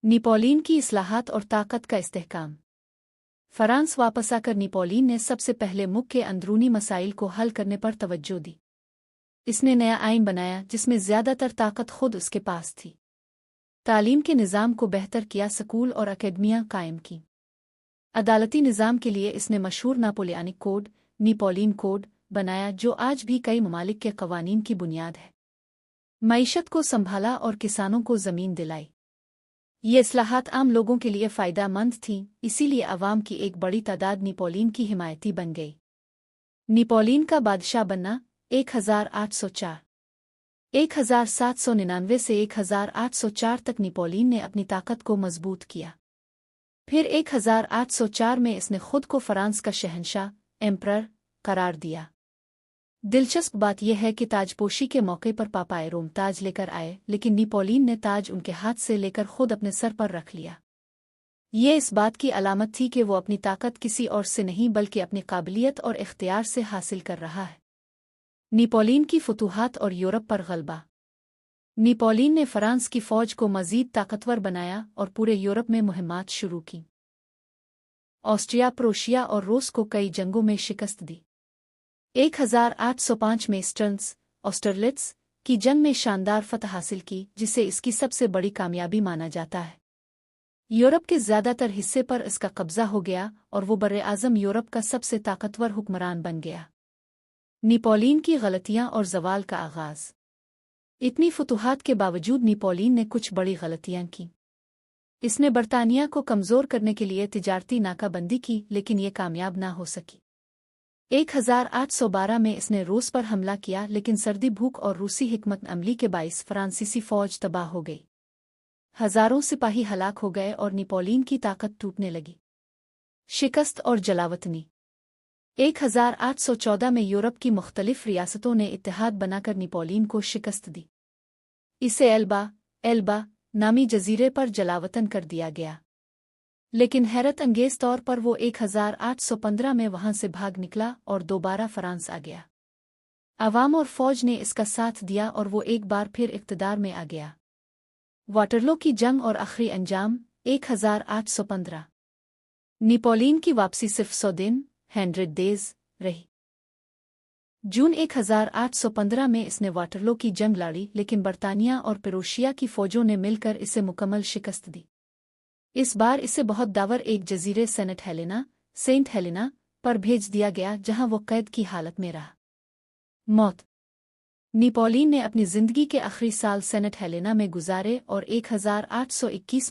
Napoleon की इस्लाहात और ताकत का इस्तेहकाम। फ्रांस वापस आकर नेपोलियन ने सबसे पहले मुल्क के अंदरूनी मसाइल को हल करने पर तवज्जो दी। इसने नया आइन बनाया जिसमें ज़्यादातर ताकत खुद उसके पास थी। तालीम के निज़ाम को बेहतर किया, स्कूल और अकेडमियाँ कायम की। अदालती निज़ाम के लिए इसने मशहूर नापोलियनिक कोड, नेपोलियन कोड, बनाया जो आज भी कई ममालिक के कवानीन की बुनियाद है। मईशत को संभाला और किसानों को ज़मीन दिलाई। ये इस्लाहात आम लोगों के लिए फ़ायदा मंद थीं, इसीलिए अवाम की एक बड़ी तादाद नेपोलियन की हिमायती बन गई। नेपोलियन का बादशाह बनना 1804। 1799 से 1804 तक नेपोलियन ने अपनी ताकत को मजबूत किया। फिर 1804 में इसने खुद को फ्रांस का शहंशाह, एम्परर, करार दिया। दिलचस्प बात यह है कि ताजपोशी के मौके पर पापाए रोम ताज लेकर आए, लेकिन नेपोलियन ने ताज उनके हाथ से लेकर खुद अपने सर पर रख लिया। ये इस बात की अलामत थी कि वो अपनी ताकत किसी और से नहीं बल्कि अपनी काबिलियत और इख्तियार से हासिल कर रहा है। नेपोलियन की फतूहात और यूरोप पर गलबा। नेपोलियन ने फ्रांस की फ़ौज को मज़ीद ताकतवर बनाया और पूरे यूरोप में मुहिम्मात शुरू की। ऑस्ट्रिया, प्रोशिया और रूस को कई जंगों में शिकस्त दी। 1805 में स्टर्न्स, ऑस्टरलिट्स की जंग में शानदार फतह हासिल की, जिसे इसकी सबसे बड़ी कामयाबी माना जाता है। यूरोप के ज़्यादातर हिस्से पर इसका कब्जा हो गया और वो बर्रे-आज़म यूरोप का सबसे ताकतवर हुक्मरान बन गया। नेपोलियन की गलतियाँ और ज़वाल का आगाज़। इतनी फतूहात के बावजूद नेपोलियन ने कुछ बड़ी गलतियाँ की। इसने बरतानिया को कमज़ोर करने के लिए तिजारती नाकाबंदी की, लेकिन ये कामयाब ना हो सकी। 1812 में इसने रूस पर हमला किया, लेकिन सर्दी, भूख और रूसी हिकमत अमली के बाइस फ्रांसीसी फ़ौज तबाह हो गई। हज़ारों सिपाही हलाक हो गए और नेपोलियन की ताकत टूटने लगी। शिकस्त और जलावतनी। 1814 में यूरोप की मुख्तलिफ रियासतों ने इत्तेहाद बनाकर नेपोलियन को शिकस्त दी। इसे एल्बा नामी जजीरे पर जलावतन कर दिया गया, लेकिन हैरत अंगेज़ तौर पर वो 1815 में वहां से भाग निकला और दोबारा फ्रांस आ गया। अवाम और फ़ौज ने इसका साथ दिया और वो एक बार फिर इक़्तिदार में आ गया। वाटरलो की जंग और आखिरी अंजाम 1815। नेपोलियन की वापसी सिर्फ 100 दिन 100 डेज़ रही। जून 1815 में इसने वाटरलो की जंग लड़ी, लेकिन बरतानिया और पेरोशिया की फ़ौजों ने मिलकर इसे मुकम्मल शिकस्त दी। इस बार इसे बहुत दावर एक जजीरे सेंट हेलेना पर भेज दिया गया, जहां वो कैद की हालत में रहा। मौत। नेपोलियन ने अपनी ज़िंदगी के आखिरी साल सेंट हेलेना में गुजारे और 1821